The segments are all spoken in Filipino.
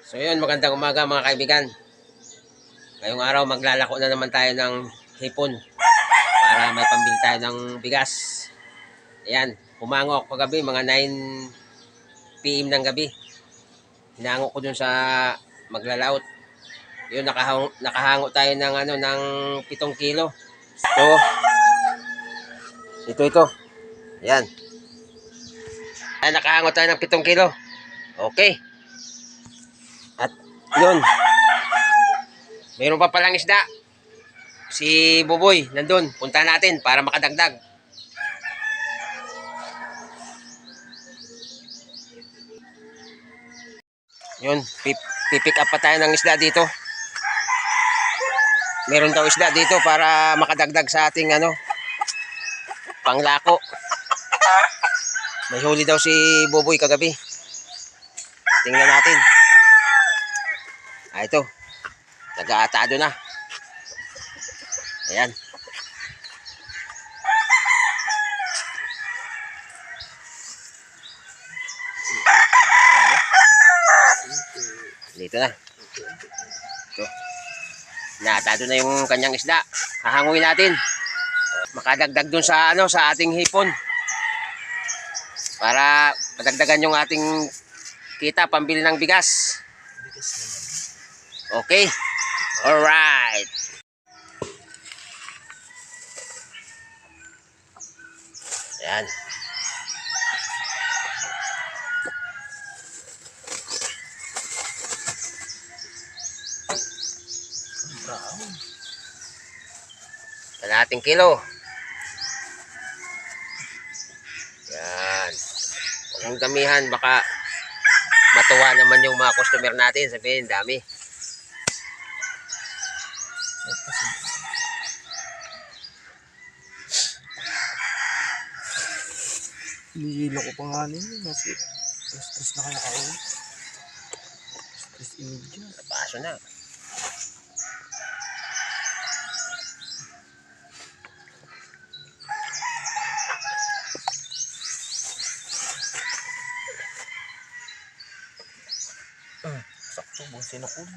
So yun, magandang umaga mga kaibigan. Ngayong araw maglalako na naman tayo ng hipon para may pambili tayo ng bigas. Ayan, humango ako kagabi, mga 9 PM ng gabi. Hinango ko dun sa maglalaot. Yun, nakahango tayo ng ng 7 kilo. Ito. Ayan. Ay, nakahango tayo ng 7 kilo. Okay. At yun, mayroon pa palang isda. Si Buboy, nandun. Punta natin para makadagdag. Yun, pipick up pa tayo ng isda dito. Meron daw isda dito para makadagdag sa ating panglako. May huli daw si Buboy kagabi. Tingnan natin. Ito. Nag-aatado na. Ayan. Dito na. Ito. Naatado na yung kanyang isda. Hahanguin natin. Makadagdag dun sa sa ating hipon. Para madagdagan yung ating kita pambili ng bigas. Okay. Alright. Ayan. Kalahating kilo. Yan. Huwag mong damihan. Baka matuwa naman yung mga customer natin. Sabihin, dami. Nihilo ko pa nga ninyo kasi stress na kaya ako. Stress imedya. Napaso na. Sakto, buong sinukul.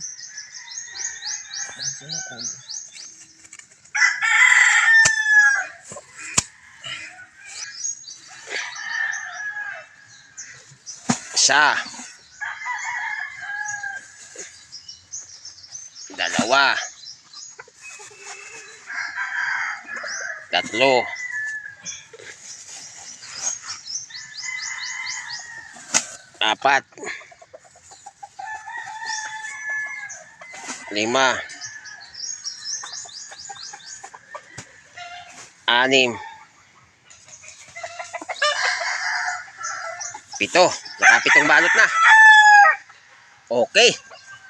Buong sinukul. Isa. Dalawa. Tatlo. Apat. 5. 6. 7. Nakapitong balot na. Okay.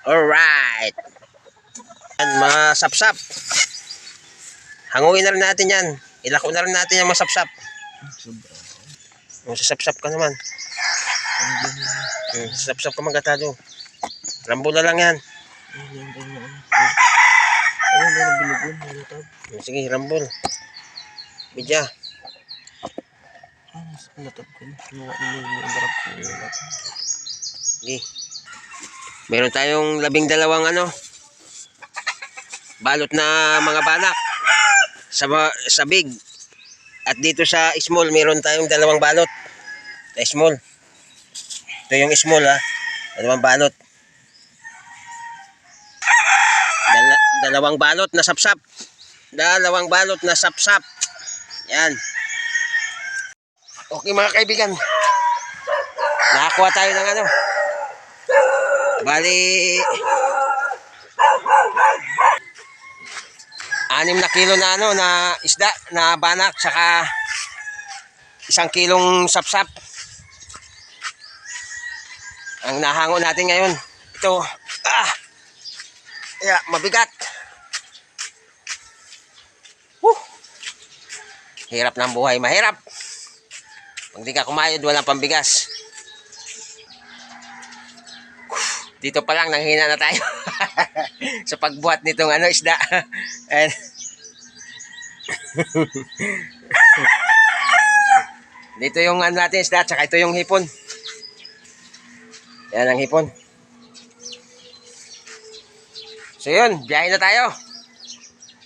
Alright. Masapsap. Hanguin na rin natin yan. Ilako na rin natin yung masapsap. Masasapsap ka naman. Sapsap ka magatado. Rambo na lang yan. Sige, rambol. Bidya. Sige. Meron tayong 12 balot na mga banak sa big. At dito sa small, meron tayong 2 balot. Sa small. Ito yung small 2 balot. 2 balot na sapsap. 2 balot na sapsap. Yan. Okay mga kaibigan. Nakakuha tayo ng bali 6 na kilo na na isda na banak, saka 1 kilong sapsap. Ang nahango natin ngayon. Ito. Mabigat. Hirap ng buhay, mahirap. Pag di ka kumayod, walang pambigas. Dito pa lang, nanghina na tayo. Sa pagbuhat nitong isda. Dito yung natin isda, tsaka ito yung hipon. Yan ang hipon. So yun, biyahe na tayo.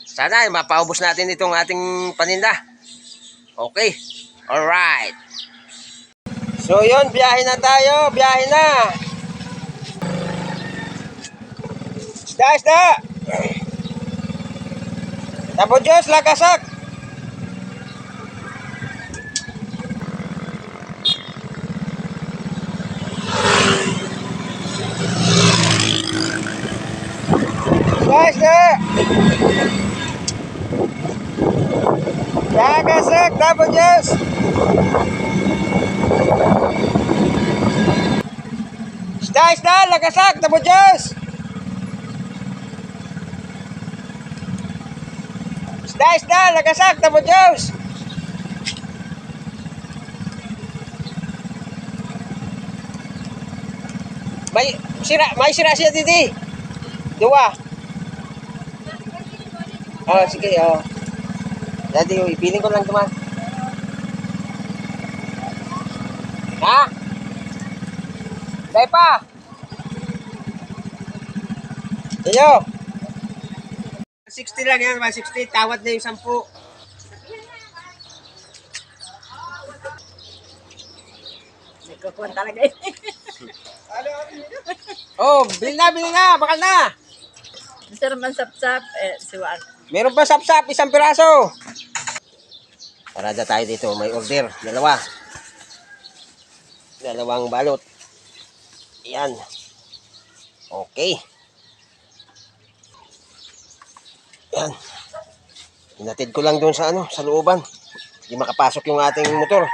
Sana mapaubos natin itong ating paninda. Okay. Alright. So yun, biyahe na tayo. Biyahe na. Isda. Tapo Diyos, lakasak. Isda. Lakasak, tapo Diyos. Isda, lakasak, tapo Diyos. Isda, lagasak, tabo Diyos. May sira siya didi. Dua. Oh, sige, oh. Dati, ipiling ko lang tuman. Ha? Dahil pa. Iyo. 60 lang yan, 160. Tawad na yung 10. Nagkukuhan talaga eh. Oh, bilhin na. Bakal na. Gusto naman sap-sap, siwaan. Meron pa sap-sap, 1 piraso. Parada tayo dito, may order. 2. 2 balot. Yan. Okay. Yan. Hinatid ko lang doon sa sa looban. Hindi makapasok yung ating motor.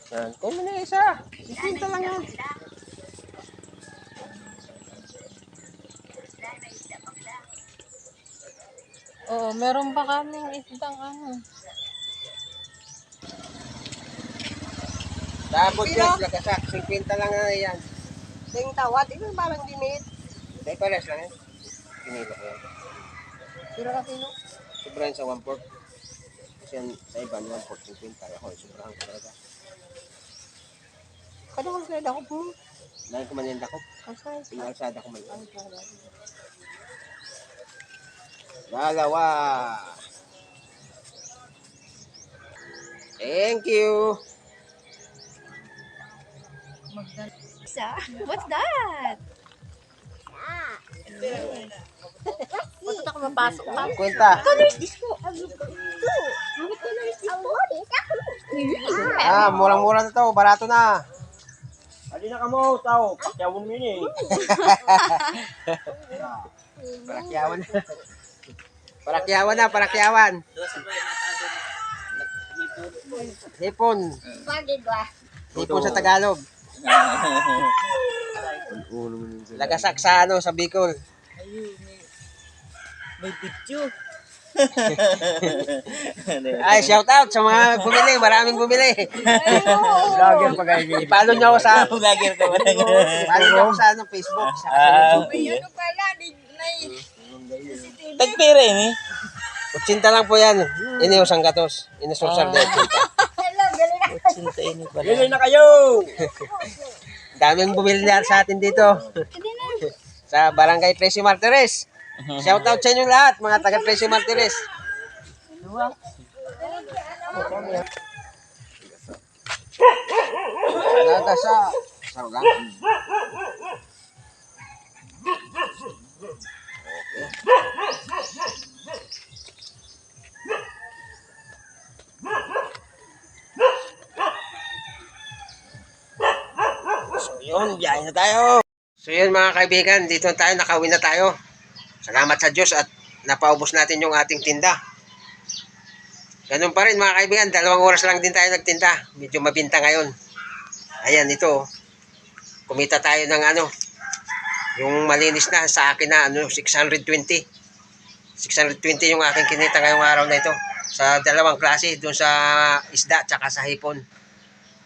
Yan. Kung na isa. Isinta lang yan. Oo, meron pa kaming isdang Tapos yung lagasak, 50 lang na yan. Yung tawad, ito parang dinit. Dahil pares lang yan. Pinilo ko yan. Pero ka kilo. Sobrahan sa 1/4. Kasi yan sa iba, 1/4, 50. Ako, sobrahan ko talaga. Kano kung kaya ako po? Dahil ko man yung dakop. Kasay. Pinalsada ko man yan. 2. Thank you. What's that? Bakit ako mapasok pa? Kwenta. Colors disco. Murang-mura na to. Barato na. Adi na ka mo, tao. Pakyawon mo yun eh. Parakyawan. Hipon. Hipon sa Tagalog. Lagasak sa sa Bicol. May video. Ay, shout out sa mga bumili. Maraming bumili. Vlogger pa kayo. I-follow nyo ako sa Vlogger ka ba? follow nyo ako sa Facebook. Sa YouTube. Ano pala, Tagpira yun eh. 80 lang po yan. Ini usang gatos. Ini social de 80. Cinta ini pala. Bili na kayo! Daming bumili na sa atin dito. Sa Barangay Tracy Martires. Shout out sa inyo lahat, mga taga Tracy Martires. Nada sa lang. So yun, biyahe na tayo. So yun mga kaibigan, dito na tayo, nakauwi na tayo. Salamat sa Diyos at napaubos natin yung ating tinda. Ganun pa rin mga kaibigan, 2 oras lang din tayo nagtinda. Medyo mabinta ngayon. Ayan, ito. Kumita tayo ng yung malinis na sa akin na 620. 620 yung aking kinita ngayong araw na ito. Sa 2 klase, doon sa isda tsaka sa hipon.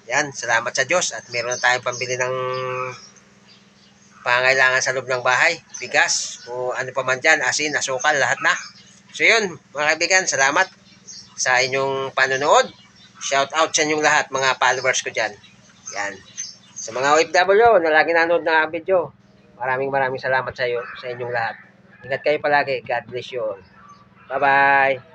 Yan, salamat sa Diyos at meron na tayong pambili ng pangailangan sa loob ng bahay, bigas, o ano pa man dyan, asin, asukal, lahat na. So yun, mga kaibigan, salamat sa inyong panonood. Shout out sa inyong lahat, mga followers ko dyan. Yan. Sa mga OFW na lagi nanonood ng video, maraming salamat sa inyong lahat. Ingat kayo palagi. God bless you all. Bye-bye.